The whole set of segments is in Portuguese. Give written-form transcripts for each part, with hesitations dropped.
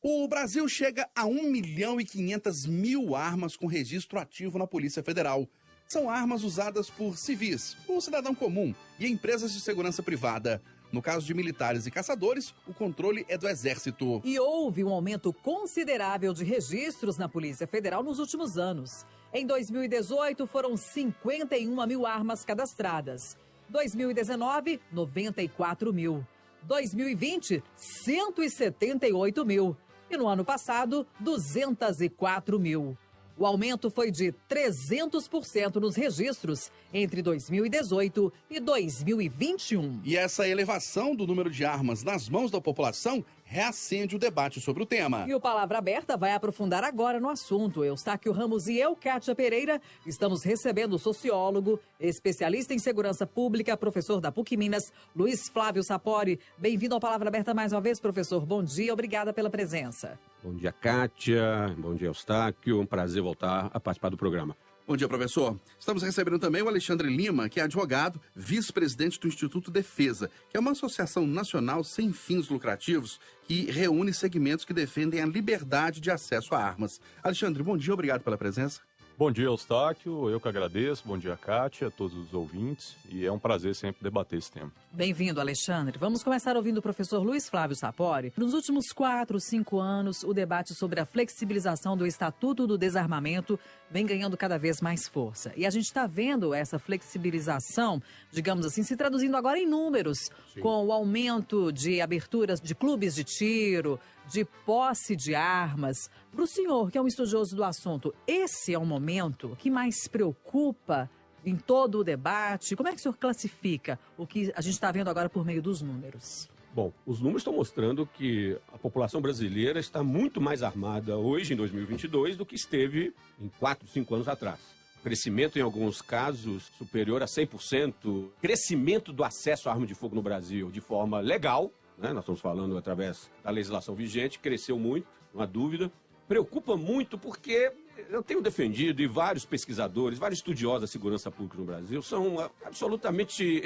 O Brasil chega a 1.500.000 armas com registro ativo na Polícia Federal. São armas usadas por civis, por cidadão comum e empresas de segurança privada. No caso de militares e caçadores, o controle é do Exército. E houve um aumento considerável de registros na Polícia Federal nos últimos anos. Em 2018, foram 51 mil armas cadastradas. 2019, 94 mil. 2020, 178 mil. E no ano passado, 204 mil. O aumento foi de 300% nos registros entre 2018 e 2021. E essa elevação do número de armas nas mãos da população reacende o debate sobre o tema. E o Palavra Aberta vai aprofundar agora no assunto. Eustáquio Ramos e eu, Kátia Pereira, estamos recebendo o sociólogo, especialista em segurança pública, professor da PUC Minas, Luiz Flávio Sapori. Bem-vindo ao Palavra Aberta mais uma vez, professor. Bom dia, obrigada pela presença. Bom dia, Kátia. Bom dia, Eustáquio. Um prazer voltar a participar do programa. Bom dia, professor. Estamos recebendo também o Alexandre Lima, que é advogado, vice-presidente do Instituto Defesa, que é uma associação nacional sem fins lucrativos que reúne segmentos que defendem a liberdade de acesso a armas. Alexandre, bom dia, obrigado pela presença. Bom dia, Eustáquio. Eu que agradeço. Bom dia, Kátia, a todos os ouvintes. E é um prazer sempre debater esse tema. Bem-vindo, Alexandre. Vamos começar ouvindo o professor Luiz Flávio Sapori. Nos últimos 4, 5 anos, o debate sobre a flexibilização do Estatuto do Desarmamento vem ganhando cada vez mais força. E a gente está vendo essa flexibilização, digamos assim, se traduzindo agora em números, Sim. Com o aumento de aberturas de clubes de tiro, de posse de armas. Para o senhor, que é um estudioso do assunto, esse é o momento que mais preocupa em todo o debate? Como é que o senhor classifica o que a gente está vendo agora por meio dos números? Bom, os números estão mostrando que a população brasileira está muito mais armada hoje, em 2022, do que esteve em 4, 5 anos atrás. Crescimento, em alguns casos, superior a 100%. Crescimento do acesso à arma de fogo no Brasil de forma legal, né? Nós estamos falando através da legislação vigente, cresceu muito, não há dúvida. Preocupa muito porque eu tenho defendido, e vários pesquisadores, vários estudiosos da segurança pública no Brasil são absolutamente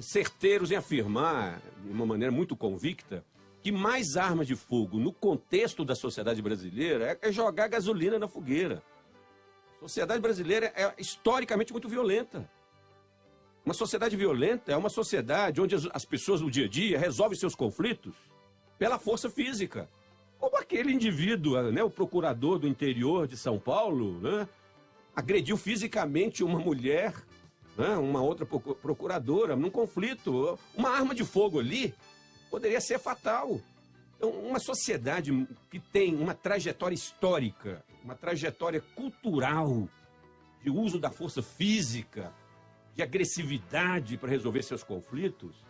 certeiros em afirmar, de uma maneira muito convicta, que mais armas de fogo no contexto da sociedade brasileira é jogar gasolina na fogueira. A sociedade brasileira é historicamente muito violenta. Uma sociedade violenta é uma sociedade onde as pessoas no dia a dia resolvem seus conflitos pela força física. Como aquele indivíduo, né, o procurador do interior de São Paulo, né, agrediu fisicamente uma mulher, né, uma outra procuradora, num conflito. Uma arma de fogo ali poderia ser fatal. Então, uma sociedade que tem uma trajetória histórica, uma trajetória cultural de uso da força física, de agressividade para resolver seus conflitos,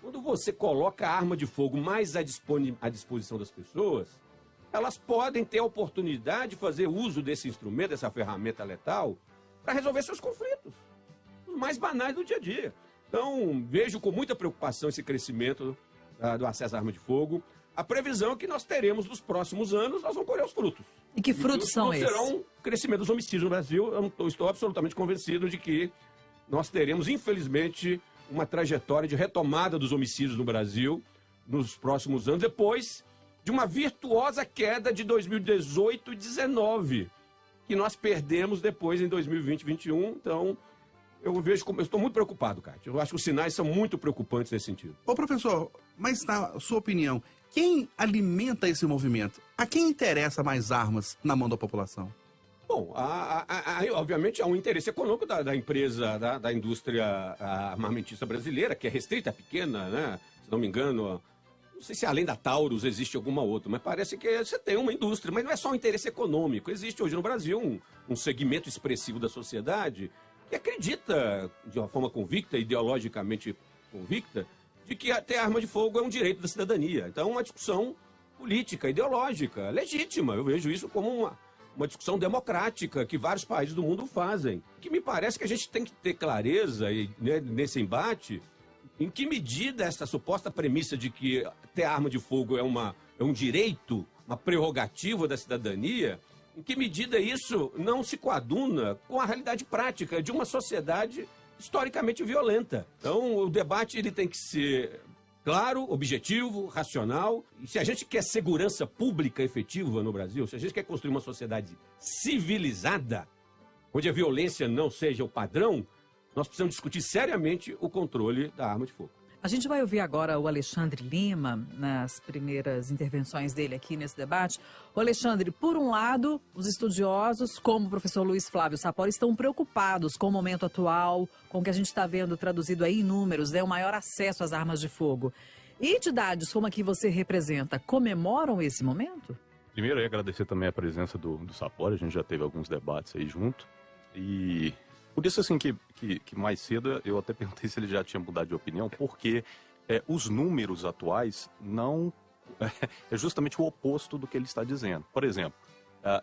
quando você coloca a arma de fogo mais à disposição das pessoas, elas podem ter a oportunidade de fazer uso desse instrumento, dessa ferramenta letal, para resolver seus conflitos, os mais banais do dia a dia. Então, vejo com muita preocupação esse crescimento do acesso à arma de fogo. A previsão é que nós teremos nos próximos anos, nós vamos colher os frutos. E que frutos são esses? Serão o crescimento dos homicídios no Brasil. Eu estou absolutamente convencido de que nós teremos, infelizmente, uma trajetória de retomada dos homicídios no Brasil nos próximos anos, depois de uma virtuosa queda de 2018 e 2019, que nós perdemos depois em 2020 e 2021. Então, eu estou muito preocupado, Kátia. Eu acho que os sinais são muito preocupantes nesse sentido. Ô, professor, mas na sua opinião, quem alimenta esse movimento? A quem interessa mais armas na mão da população? Bom, obviamente há um interesse econômico da empresa, da indústria armamentista brasileira, que é restrita, é pequena, né? Se não me engano, não sei se além da Taurus existe alguma outra, mas parece que você tem uma indústria, mas não é só um interesse econômico. Existe hoje no Brasil um segmento expressivo da sociedade que acredita, de uma forma convicta, ideologicamente convicta, de que ter arma de fogo é um direito da cidadania. Então, uma discussão política, ideológica, legítima. Eu vejo isso como uma discussão democrática que vários países do mundo fazem. Que me parece que a gente tem que ter clareza né, nesse embate em que medida essa suposta premissa de que ter arma de fogo é um direito, uma prerrogativa da cidadania, em que medida isso não se coaduna com a realidade prática de uma sociedade historicamente violenta. Então, o debate ele tem que ser claro, objetivo, racional. E se a gente quer segurança pública efetiva no Brasil, se a gente quer construir uma sociedade civilizada, onde a violência não seja o padrão, nós precisamos discutir seriamente o controle da arma de fogo. A gente vai ouvir agora o Alexandre Lima, nas primeiras intervenções dele aqui nesse debate. O Alexandre, por um lado, os estudiosos, como o professor Luiz Flávio Sapori, estão preocupados com o momento atual, com o que a gente está vendo traduzido aí em números, o maior acesso às armas de fogo. E entidades como a que você representa, comemoram esse momento? Primeiro, eu ia agradecer também a presença do Sapori, a gente já teve alguns debates aí junto. E por isso, assim, que mais cedo eu até perguntei se ele já tinha mudado de opinião, porque os números atuais não... é justamente o oposto do que ele está dizendo. Por exemplo,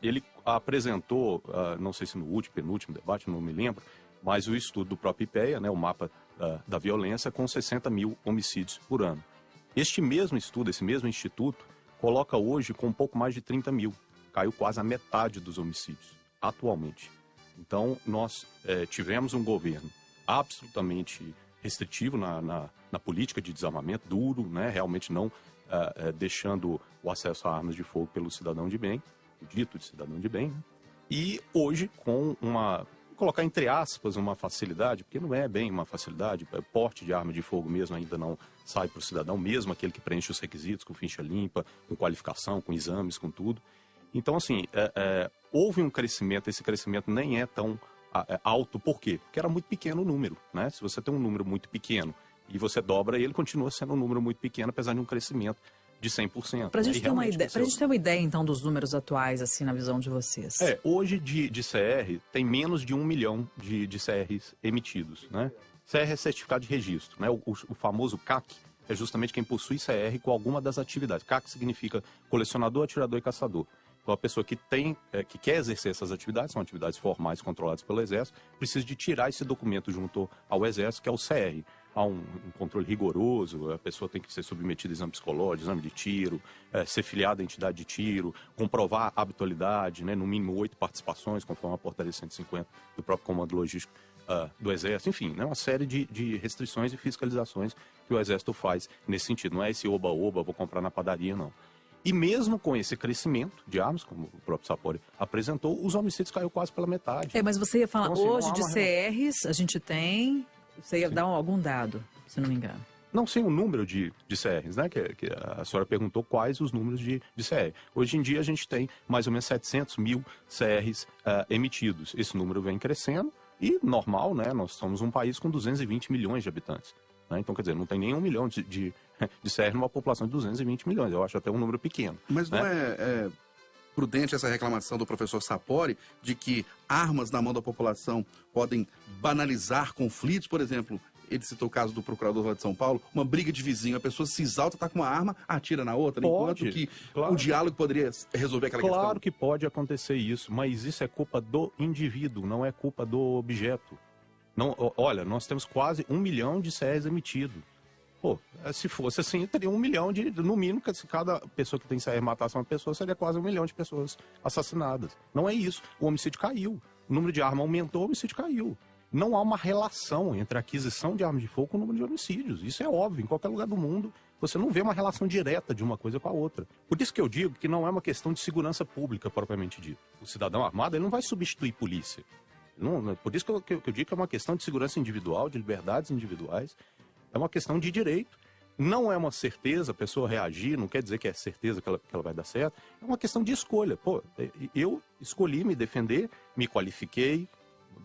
ele apresentou, não sei se no último, penúltimo debate, não me lembro, mas o estudo do próprio IPEA, né, o mapa da violência, com 60 mil homicídios por ano. Este mesmo estudo, esse mesmo instituto, coloca hoje com um pouco mais de 30 mil. Caiu quase a metade dos homicídios, atualmente. Então, nós tivemos um governo absolutamente restritivo na política de desarmamento, duro, né? Realmente não deixando o acesso a armas de fogo pelo cidadão de bem, o dito de cidadão de bem. Né? E hoje, com colocar entre aspas, uma facilidade, porque não é bem uma facilidade, o porte de arma de fogo mesmo ainda não sai para o cidadão, mesmo aquele que preenche os requisitos com ficha limpa, com qualificação, com exames, com tudo. Então, assim, houve um crescimento, esse crescimento nem é tão alto, por quê? Porque era muito pequeno o número, né? Se você tem um número muito pequeno e você dobra ele, continua sendo um número muito pequeno, apesar de um crescimento de 100%. Para a gente ter uma ideia, então, dos números atuais, assim, na visão de vocês. Hoje de CR, tem menos de 1 milhão de CRs emitidos, né? CR é certificado de registro, né? O famoso CAC é justamente quem possui CR com alguma das atividades. CAC significa colecionador, atirador e caçador. Então, a pessoa que quer exercer essas atividades, são atividades formais controladas pelo Exército, precisa de tirar esse documento junto ao Exército, que é o CR. Há um controle rigoroso, a pessoa tem que ser submetida a exame psicológico, exame de tiro, ser filiada à entidade de tiro, comprovar a habitualidade, né, no mínimo 8 participações, conforme a portaria 150 do próprio Comando Logístico do Exército. Enfim, né, uma série de restrições e fiscalizações que o Exército faz nesse sentido. Não é esse oba-oba, vou comprar na padaria, não. E mesmo com esse crescimento de armas, como o próprio Sapori apresentou, os homicídios caiu quase pela metade. Mas você ia falar, então, assim, hoje de CRs, a gente tem... Você ia dar algum dado, se não me engano. Não, sim, o número de CRs, né? Que a senhora perguntou quais os números de CR. Hoje em dia a gente tem mais ou menos 700 mil CRs emitidos. Esse número vem crescendo e normal, né? Nós somos um país com 220 milhões de habitantes. Né? Então, quer dizer, não tem nem 1 milhão de CR numa população de 220 milhões. Eu acho até um número pequeno. Mas não né? é prudente essa reclamação do professor Sapori de que armas na mão da população podem banalizar conflitos? Por exemplo, ele citou o caso do procurador lá de São Paulo, uma briga de vizinho, a pessoa se exalta, está com uma arma, atira na outra, pode, enquanto que claro. O diálogo poderia resolver aquela questão. Claro que pode acontecer isso, mas isso é culpa do indivíduo, não é culpa do objeto. Não, olha, nós temos quase 1 milhão de CRs emitidos. Pô, se fosse assim, teria 1 milhão no mínimo, se cada pessoa que tem CR matasse uma pessoa, seria quase 1 milhão de pessoas assassinadas. Não é isso. O homicídio caiu. O número de armas aumentou, o homicídio caiu. Não há uma relação entre a aquisição de armas de fogo com o número de homicídios. Isso é óbvio. Em qualquer lugar do mundo, você não vê uma relação direta de uma coisa com a outra. Por isso que eu digo que não é uma questão de segurança pública, propriamente dito. O cidadão armado, ele não vai substituir polícia. Não, por isso que eu digo que é uma questão de segurança individual, de liberdades individuais. É uma questão de direito. Não é uma certeza a pessoa reagir, não quer dizer que é certeza que ela vai dar certo. É uma questão de escolha. Pô, eu escolhi me defender, me qualifiquei,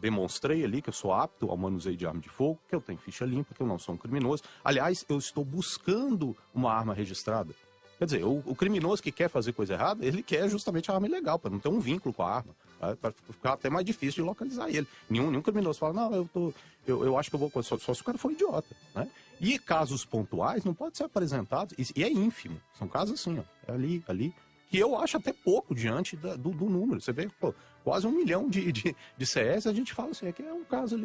demonstrei ali que eu sou apto ao manuseio de arma de fogo, que eu tenho ficha limpa, que eu não sou um criminoso. Aliás, eu estou buscando uma arma registrada. Quer dizer, o criminoso que quer fazer coisa errada, ele quer justamente a arma ilegal, para não ter um vínculo com a arma, para ficar até mais difícil de localizar ele. Nenhum criminoso fala, não, eu acho que eu vou... Só se o cara for idiota, né? E casos pontuais não podem ser apresentados, e é ínfimo. São casos assim, ó, ali, que eu acho até pouco diante do número. Você vê, pô, quase 1 milhão de CS, a gente fala assim, aqui é um caso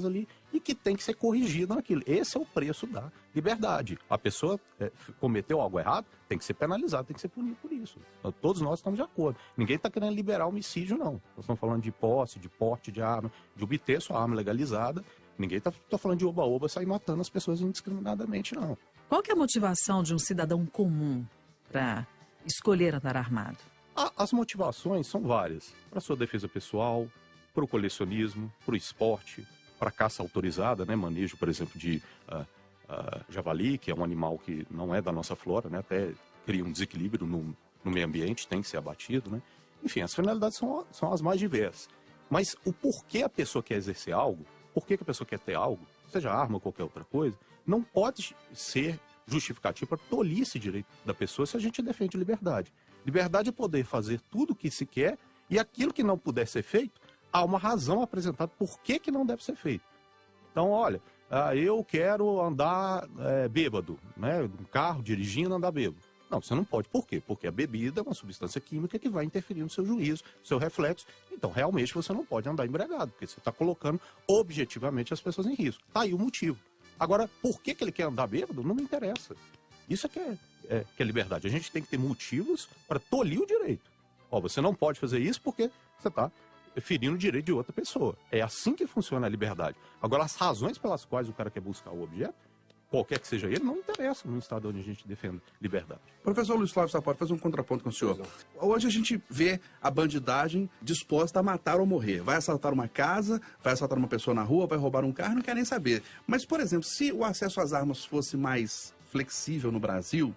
ali, e que tem que ser corrigido naquilo. Esse é o preço da liberdade. A pessoa cometeu algo errado, tem que ser penalizado, tem que ser punido por isso. Então, todos nós estamos de acordo. Ninguém está querendo liberar homicídio, não. Nós estamos falando de posse, de porte de arma, de obter sua arma legalizada. Ninguém está falando de oba-oba sair matando as pessoas indiscriminadamente, não. Qual que é a motivação de um cidadão comum para escolher andar armado? As motivações são várias. Para sua defesa pessoal, para o colecionismo, para o esporte, para caça autorizada, né? Manejo, por exemplo, de javali, que é um animal que não é da nossa flora, né? Até cria um desequilíbrio no meio ambiente, tem que ser abatido, né? Enfim, as finalidades são as mais diversas. Mas o porquê a pessoa quer exercer algo, porquê que a pessoa quer ter algo, seja arma ou qualquer outra coisa, não pode ser justificativo para tolir esse direito da pessoa se a gente defende liberdade. Liberdade é poder fazer tudo o que se quer e aquilo que não puder ser feito, há uma razão apresentada por que não deve ser feito. Então, olha, eu quero andar bêbado, né? Um carro dirigindo, andar bêbado. Não, você não pode. Por quê? Porque a bebida é uma substância química que vai interferir no seu juízo, no seu reflexo. Então, realmente, você não pode andar embriagado, porque você está colocando objetivamente as pessoas em risco. Tá aí o motivo. Agora, por que ele quer andar bêbado? Não me interessa. Isso é que é liberdade. A gente tem que ter motivos para tolir o direito. Ó, você não pode fazer isso porque você está ferindo o direito de outra pessoa. É assim que funciona a liberdade. Agora, as razões pelas quais o cara quer buscar o objeto, qualquer que seja ele, não interessa no estado onde a gente defende liberdade. Professor Luiz Flávio Sapori, fazer um contraponto com o senhor. Hoje a gente vê a bandidagem disposta a matar ou morrer. Vai assaltar uma casa, vai assaltar uma pessoa na rua, vai roubar um carro, não quer nem saber. Mas, por exemplo, se o acesso às armas fosse mais flexível no Brasil,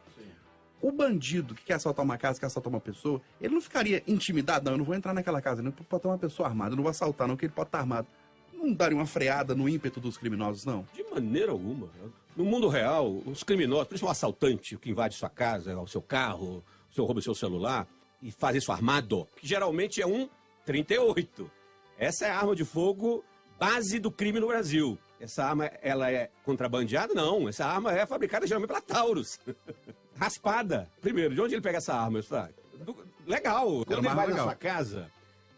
o bandido que quer assaltar uma casa, quer assaltar uma pessoa, ele não ficaria intimidado? Não, eu não vou entrar naquela casa, não, pode ter uma pessoa armada, eu não vou assaltar, não, que ele pode estar armado. Não daria uma freada no ímpeto dos criminosos, não? De maneira alguma. No mundo real, os criminosos, principalmente o assaltante que invade sua casa, o seu carro, o seu rouba o seu celular e faz isso armado, que geralmente é um 38. Essa é a arma de fogo base do crime no Brasil. Essa arma, ela é contrabandeada? Não. Essa arma é fabricada geralmente pela Taurus. Raspada. Primeiro, de onde ele pega essa arma? Legal. Quando ele vai na sua casa,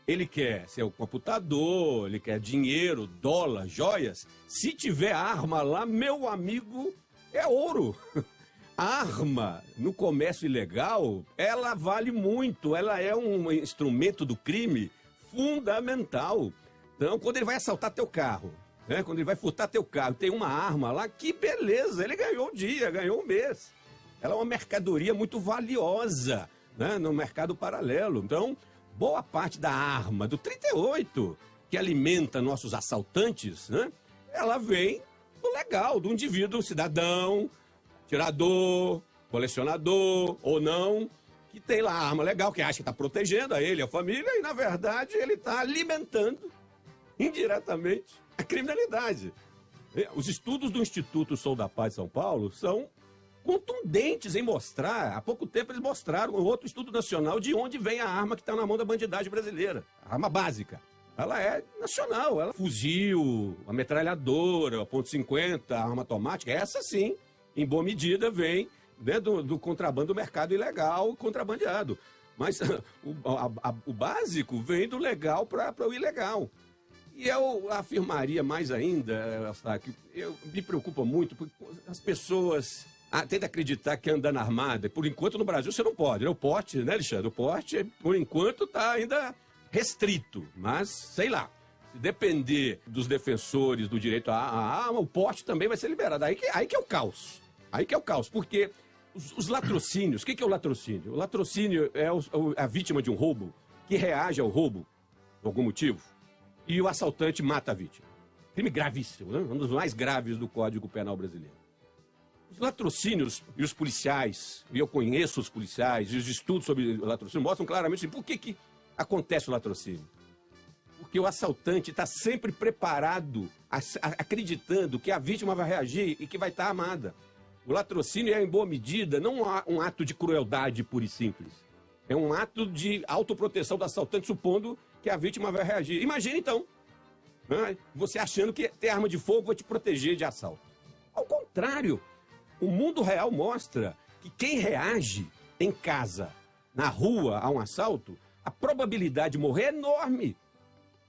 ele quer seu computador, ele quer dinheiro, dólar, joias. Se tiver arma lá, meu amigo, é ouro. A arma no comércio ilegal, ela vale muito. Ela é um instrumento do crime fundamental. Então, quando ele vai assaltar teu carro, né? Quando ele vai furtar teu carro, tem uma arma lá, que beleza, ele ganhou o dia, ganhou o mês. Ela é uma mercadoria muito valiosa, né? No mercado paralelo. Então, boa parte da arma do 38, que alimenta nossos assaltantes, né? Ela vem do legal, do indivíduo cidadão, tirador, colecionador ou não, que tem lá a arma legal, que acha que está protegendo a ele, a família, e na verdade ele está alimentando indiretamente a criminalidade. Os estudos do Instituto Sou da Paz de São Paulo são contundentes em mostrar, há pouco tempo eles mostraram outro estudo nacional de onde vem a arma que está na mão da bandidagem brasileira, a arma básica. Ela é nacional, ela fuzil, a metralhadora, a .50, a arma automática, essa sim, em boa medida, vem, né, do contrabando do mercado ilegal contrabandeado. Mas o básico vem do legal para o ilegal. E eu afirmaria mais ainda, Eustáquio, me preocupa muito, porque as pessoas tentam acreditar que andando armada, por enquanto no Brasil você não pode, né? O porte, né, Alexandre? O porte, por enquanto, está ainda restrito, mas, sei lá, se depender dos defensores do direito à arma, o porte também vai ser liberado. Aí que é o caos. Aí que é o caos, porque os latrocínios, o que é o latrocínio? O latrocínio é a vítima de um roubo que reage ao roubo, por algum motivo, e o assaltante mata a vítima. Crime gravíssimo, né? Um dos mais graves do Código Penal brasileiro. Os latrocínios e os policiais, e eu conheço os policiais, e os estudos sobre latrocínio mostram claramente por que acontece o latrocínio. Porque o assaltante está sempre preparado, acreditando que a vítima vai reagir e que vai estar armada. O latrocínio é, em boa medida, não um ato de crueldade pura e simples. É um ato de autoproteção do assaltante, supondo que a vítima vai reagir. Imagina, então, né, você achando que ter arma de fogo vai te proteger de assalto. Ao contrário, o mundo real mostra que quem reage em casa, na rua, a um assalto, a probabilidade de morrer é enorme.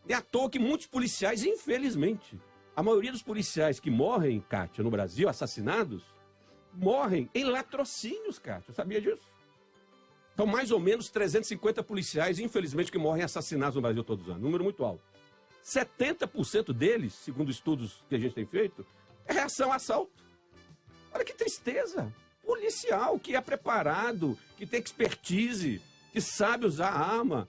É à toa que muitos policiais, infelizmente, a maioria dos policiais que morrem, Kátia, no Brasil, assassinados, morrem em latrocínios, Kátia. Sabia disso? São mais ou menos 350 policiais, infelizmente, que morrem assassinados no Brasil todos os anos. Número muito alto. 70% deles, segundo estudos que a gente tem feito, é reação a assalto. Olha que tristeza. Policial que é preparado, que tem expertise, que sabe usar a arma.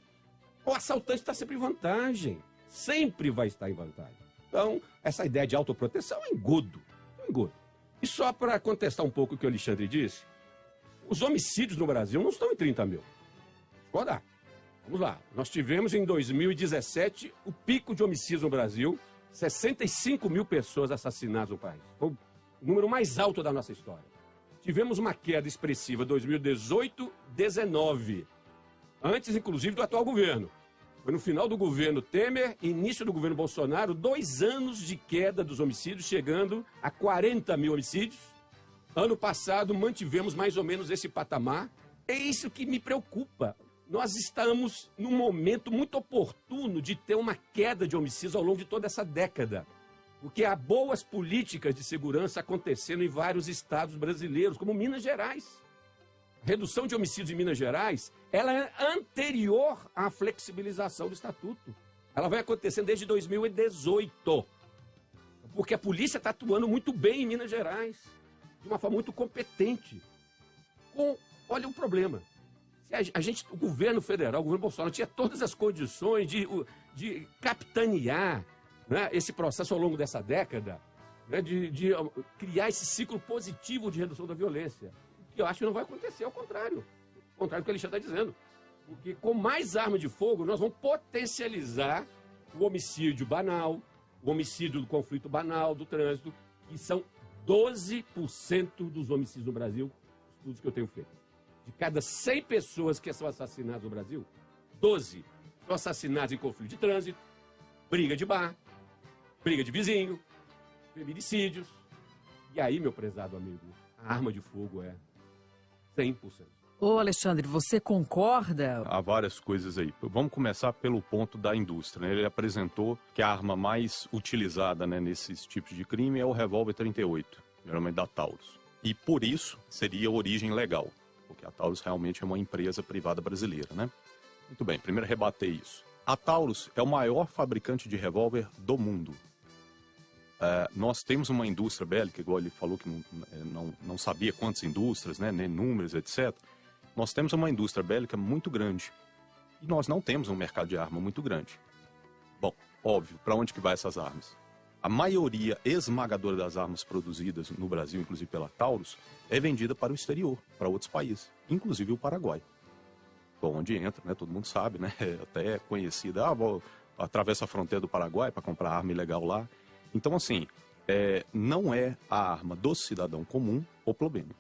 O assaltante está sempre em vantagem. Sempre vai estar em vantagem. Então, essa ideia de autoproteção é engodo. E só para contestar um pouco o que o Alexandre disse, os homicídios no Brasil não estão em 30 mil. Pode dar. Vamos lá. Nós tivemos em 2017 o pico de homicídios no Brasil, 65 mil pessoas assassinadas no país. Foi o número mais alto da nossa história. Tivemos uma queda expressiva em 2018, 19. Antes, inclusive, do atual governo. Foi no final do governo Temer, início do governo Bolsonaro, 2 anos de queda dos homicídios, chegando a 40 mil homicídios. Ano passado, mantivemos mais ou menos esse patamar. É isso que me preocupa. Nós estamos num momento muito oportuno de ter uma queda de homicídios ao longo de toda essa década. Porque há boas políticas de segurança acontecendo em vários estados brasileiros, como Minas Gerais. A redução de homicídios em Minas Gerais, ela é anterior à flexibilização do estatuto. Ela vai acontecendo desde 2018. Porque a polícia está atuando muito bem em Minas Gerais, de uma forma muito competente. Olha o problema. O governo federal, o governo Bolsonaro, tinha todas as condições de capitanear, né, esse processo ao longo dessa década, né, de criar esse ciclo positivo de redução da violência. Que eu acho que não vai acontecer, ao contrário. Ao contrário do que o Alexandre está dizendo. Porque com mais arma de fogo, nós vamos potencializar o homicídio banal, o homicídio do conflito banal, do trânsito, que são 12% dos homicídios no Brasil, estudos que eu tenho feito. De cada 100 pessoas que são assassinadas no Brasil, 12 são assassinadas em conflito de trânsito, briga de bar, briga de vizinho, feminicídios. E aí, meu prezado amigo, a arma de fogo é 100%. Ô Alexandre, você concorda? Há várias coisas aí. Vamos começar pelo ponto da indústria, né? Ele apresentou que a arma mais utilizada, né, nesses tipos de crime é o revólver 38, geralmente da Taurus. E por isso seria origem legal, porque a Taurus realmente é uma empresa privada brasileira, né? Muito bem, primeiro rebater isso. A Taurus é o maior fabricante de revólver do mundo. Nós temos uma indústria bélica, igual ele falou que não sabia quantas indústrias, né, nem números, etc. Nós temos uma indústria bélica muito grande. E nós não temos um mercado de arma muito grande. Bom, óbvio, para onde que vai essas armas? A maioria esmagadora das armas produzidas no Brasil, inclusive pela Taurus, é vendida para o exterior, para outros países, inclusive o Paraguai. Bom, onde entra, né, todo mundo sabe, né, até é conhecida, atravessa a fronteira do Paraguai para comprar arma ilegal lá. Então, assim, não é a arma do cidadão comum o problema.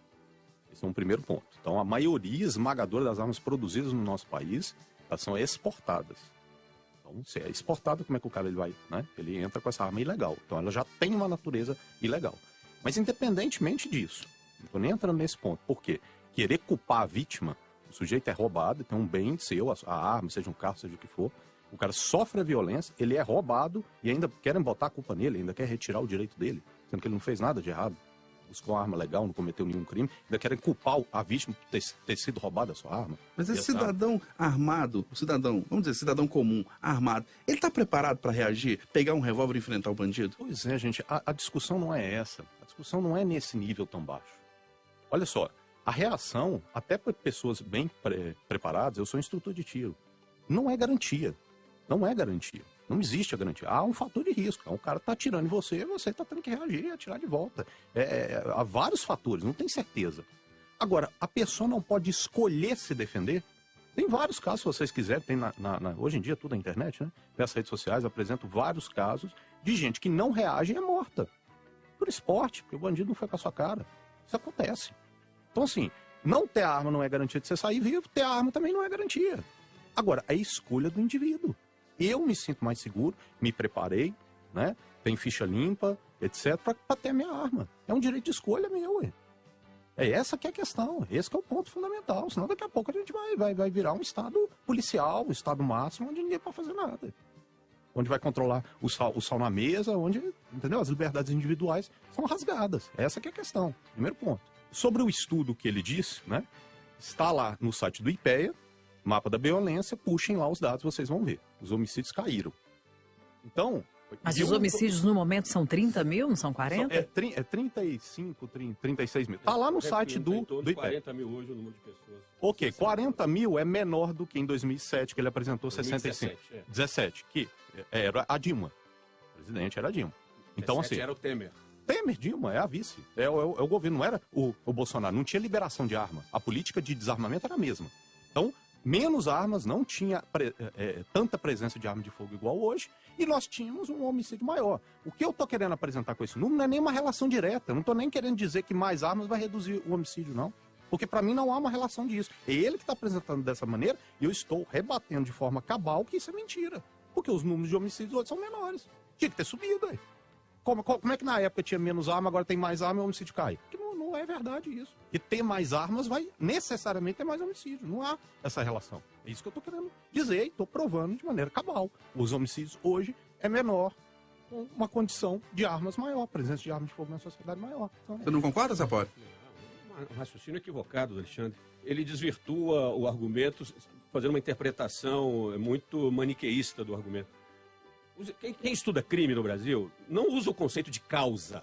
Esse é um primeiro ponto. Então, a maioria esmagadora das armas produzidas no nosso país, elas são exportadas. Então, se é exportada, como é que o cara ele vai, né? Ele entra com essa arma ilegal. Então, ela já tem uma natureza ilegal. Mas, independentemente disso, não estou nem entrando nesse ponto. Por quê? Querer culpar a vítima, o sujeito é roubado, tem um bem seu, a arma, seja um carro, seja o que for. O cara sofre a violência, ele é roubado e ainda querem botar a culpa nele, ainda quer retirar o direito dele, sendo que ele não fez nada de errado. Buscou uma arma legal, não cometeu nenhum crime, ainda querem culpar a vítima por ter sido roubada a sua arma. Mas esse cidadão armado, o cidadão, vamos dizer, cidadão comum, armado, ele está preparado para reagir, pegar um revólver e enfrentar o bandido? Pois é, gente, a discussão não é essa. A discussão não é nesse nível tão baixo. Olha só, a reação, até para pessoas bem preparadas, eu sou instrutor de tiro, não é garantia. Não é garantia. Não existe a garantia. Há um fator de risco. O cara está atirando em você, você está tendo que reagir e atirar de volta. Há vários fatores, não tem certeza. Agora, a pessoa não pode escolher se defender. Tem vários casos, se vocês quiserem. Tem hoje em dia tudo na internet, né? Nas redes sociais apresento vários casos de gente que não reage e é morta. Por esporte, porque o bandido não foi com a sua cara. Isso acontece. Então, assim, não ter arma não é garantia de você sair vivo, ter arma também não é garantia. Agora, é escolha do indivíduo. Eu me sinto mais seguro, me preparei, né? Tenho ficha limpa, etc, para ter a minha arma. É um direito de escolha meu, ué. É essa que é a questão, esse que é o ponto fundamental. Senão daqui a pouco a gente vai virar um estado policial, um estado máximo, onde ninguém pode fazer nada. Onde vai controlar o sal na mesa, onde, entendeu? As liberdades individuais são rasgadas. Essa que é a questão, primeiro ponto. Sobre o estudo que ele disse, né? Está lá no site do IPEA, Mapa da Violência, puxem lá os dados, vocês vão ver. Os homicídios caíram. Então, Mas os homicídios no momento são 30 mil, não são 40? É 35, 36 mil. Tá lá no site do IPEC. 40 mil hoje o número de pessoas. Ok, 40 mil é menor do que em 2007, que ele apresentou 65. 17, que era a Dilma. O presidente era a Dilma. Então, assim, era o Temer. Dilma, é a vice. É o governo, não era o Bolsonaro. Não tinha liberação de arma. A política de desarmamento era a mesma. Então, menos armas, não tinha tanta presença de arma de fogo igual hoje, e nós tínhamos um homicídio maior. O que eu estou querendo apresentar com esse número não é nem uma relação direta. Eu não estou nem querendo dizer que mais armas vai reduzir o homicídio, não. Porque para mim não há uma relação disso. É ele que está apresentando dessa maneira, e eu estou rebatendo de forma cabal que isso é mentira. Porque os números de homicídios hoje são menores. Tinha que ter subido aí. Como é que na época tinha menos arma, agora tem mais arma e o homicídio cai? Porque não é verdade isso. Que ter mais armas vai necessariamente ter mais homicídio. Não há essa relação. É isso que eu estou querendo dizer e estou provando de maneira cabal. Os homicídios hoje é menor, com uma condição de armas maior, presença de armas de fogo na sociedade maior. Então, Você não concorda, Sapori? Um raciocínio equivocado, Alexandre. Ele desvirtua o argumento, fazendo uma interpretação muito maniqueísta do argumento. Quem estuda crime no Brasil não usa o conceito de causa.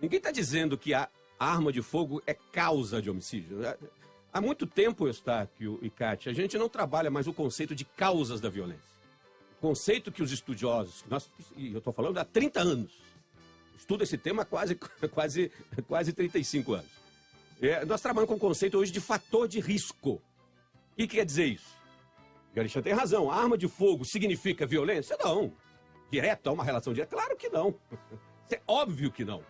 Ninguém está dizendo que a arma de fogo é causa de homicídio. Há muito tempo, Eustáquio e Cátia, a gente não trabalha mais o conceito de causas da violência. O conceito que os estudiosos, e eu estou falando há 30 anos, estudo esse tema há quase 35 anos. Nós trabalhamos com o conceito hoje de fator de risco. O que quer dizer isso? O Alexandre tem razão. A arma de fogo significa violência? Não. Direto, há uma relação direta? Claro que não. É óbvio que não.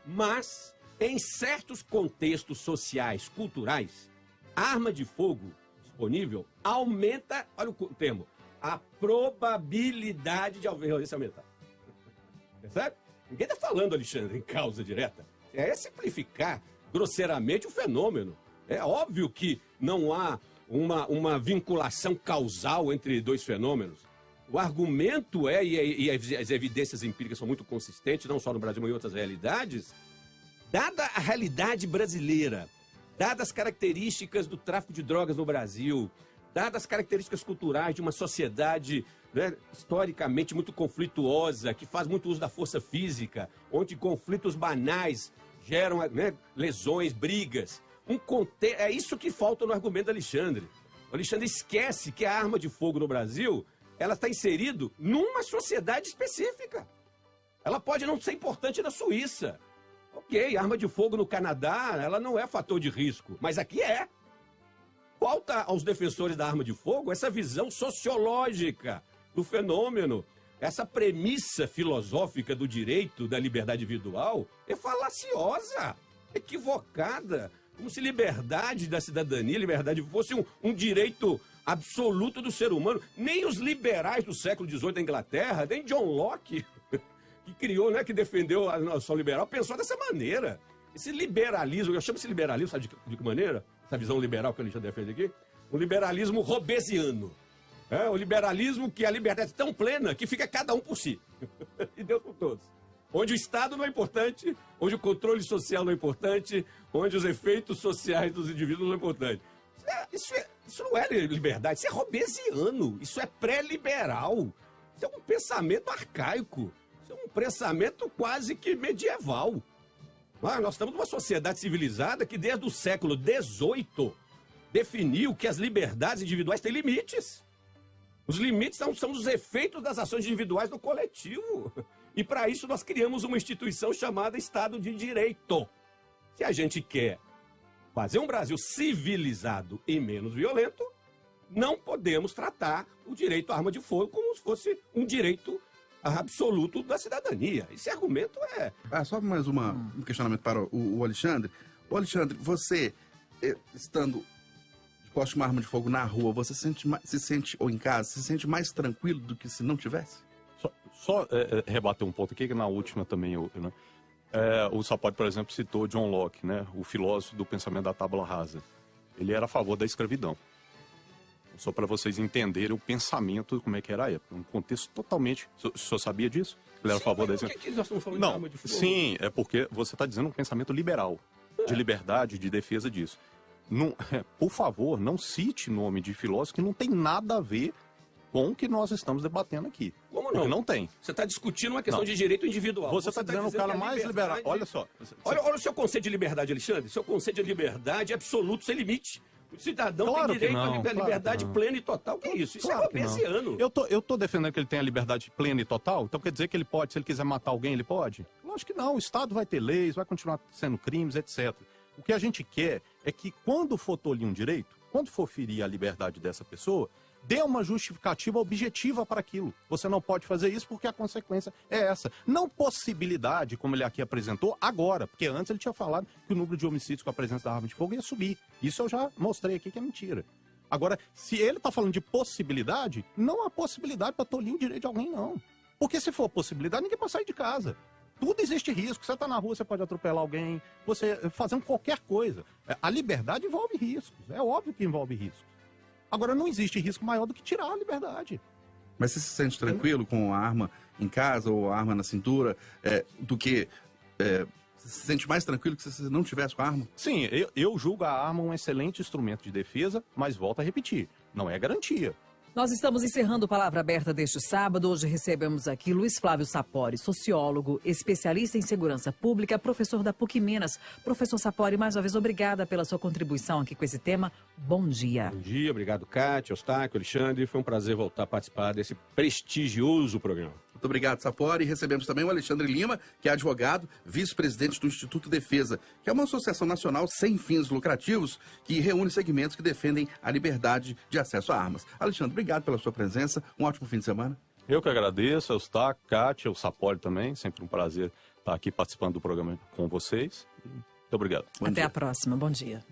Mas, em certos contextos sociais, culturais, a arma de fogo disponível aumenta, olha o termo, a probabilidade de violência aumentar. Percebe? Ninguém está falando, Alexandre, em causa direta. É simplificar grosseiramente o fenômeno. É óbvio que não há uma vinculação causal entre dois fenômenos. O argumento e as evidências empíricas são muito consistentes, não só no Brasil, mas em outras realidades. Dada a realidade brasileira, dadas as características do tráfico de drogas no Brasil, dadas as características culturais de uma sociedade, né, historicamente muito conflituosa, que faz muito uso da força física, onde conflitos banais geram, né, lesões, brigas. É isso que falta no argumento do Alexandre. O Alexandre esquece que a arma de fogo no Brasil, ela está inserida numa sociedade específica. Ela pode não ser importante na Suíça. Ok, arma de fogo no Canadá, ela não é fator de risco, mas aqui é. Falta aos defensores da arma de fogo essa visão sociológica do fenômeno. Essa premissa filosófica do direito da liberdade individual é falaciosa, equivocada. Como se liberdade da cidadania, liberdade fosse um direito absoluto do ser humano. Nem os liberais do século XVIII da Inglaterra, nem John Locke, que criou, né, que defendeu a noção liberal, pensou dessa maneira. Esse liberalismo, eu chamo esse liberalismo, sabe de que maneira? Essa visão liberal que a gente já defende aqui? Um liberalismo robesiano. O liberalismo que a liberdade é tão plena que fica cada um por si. E Deus por todos. Onde o Estado não é importante, onde o controle social não é importante, onde os efeitos sociais dos indivíduos não é importante. Isso não é liberdade, isso é robesiano, isso é pré-liberal. Isso é um pensamento arcaico, isso é um pensamento quase que medieval. Nós estamos numa sociedade civilizada que desde o século XVIII definiu que as liberdades individuais têm limites. Os limites são os efeitos das ações individuais no coletivo. E para isso nós criamos uma instituição chamada Estado de Direito. Se a gente quer fazer um Brasil civilizado e menos violento, não podemos tratar o direito à arma de fogo como se fosse um direito absoluto da cidadania. Esse argumento é... Só mais um questionamento para o Alexandre. O Alexandre, você, estando de posse de uma arma de fogo na rua, você se sente, ou em casa, se sente mais tranquilo do que se não tivesse? Só rebater um ponto aqui, que na última também, né? O Sapori, por exemplo, citou John Locke, né? O filósofo do pensamento da tábula rasa. Ele era a favor da escravidão. Só para vocês entenderem o pensamento, como é que era a época. Um contexto totalmente... O senhor sabia disso? Ele era a favor da escravidão. Por que nós estamos falando de arma de fogo? Sim, é porque você está dizendo um pensamento liberal, de liberdade, de defesa disso. Não, por favor, não cite nome de filósofo que não tem nada a ver com o que nós estamos debatendo aqui. Como não? Porque não tem. Você está discutindo uma questão Não. de direito individual. Você está dizendo o cara mais liberal. Olha só. Olha o seu conceito de liberdade, Alexandre. Seu conceito de liberdade absoluto, sem limite. O cidadão Claro tem direito que não, à claro liberdade que não. plena e total. O que é isso? Isso Claro é que não. Robesiano. Eu tô defendendo que ele tem a liberdade plena e total, então quer dizer que ele pode, se ele quiser matar alguém, ele pode? Lógico que não, o Estado vai ter leis, vai continuar sendo crimes, etc. O que a gente quer é que quando for tolir um direito, quando for ferir a liberdade dessa pessoa, dê uma justificativa objetiva para aquilo. Você não pode fazer isso porque a consequência é essa. Não possibilidade, como ele aqui apresentou, agora. Porque antes ele tinha falado que o número de homicídios com a presença da arma de fogo ia subir. Isso eu já mostrei aqui que é mentira. Agora, se ele está falando de possibilidade, não há possibilidade para tolir o direito de alguém, não. Porque se for possibilidade, ninguém pode sair de casa. Tudo existe risco. Você está na rua, você pode atropelar alguém, você fazendo qualquer coisa. A liberdade envolve riscos. É óbvio que envolve riscos. Agora, não existe risco maior do que tirar a liberdade. Mas você se sente tranquilo com a arma em casa ou a arma na cintura do que... você se sente mais tranquilo que se você não tivesse com a arma? Sim, eu julgo a arma um excelente instrumento de defesa, mas volto a repetir, não é garantia. Nós estamos encerrando Palavra Aberta deste sábado. Hoje recebemos aqui Luiz Flávio Sapori, sociólogo, especialista em segurança pública, professor da PUC Minas. Professor Sapori, mais uma vez, obrigada pela sua contribuição aqui com esse tema. Bom dia. Bom dia, obrigado, Cátia, Eustáquio, Alexandre. Foi um prazer voltar a participar desse prestigioso programa. Muito obrigado, Sapori. E recebemos também o Alexandre Lima, que é advogado, vice-presidente do Instituto Defesa, que é uma associação nacional sem fins lucrativos que reúne segmentos que defendem a liberdade de acesso a armas. Alexandre, obrigado pela sua presença. Um ótimo fim de semana. Eu que agradeço, Eustáquio, Cátia, o Sapori também. Sempre um prazer estar aqui participando do programa com vocês. Muito obrigado. Até a próxima. Bom dia.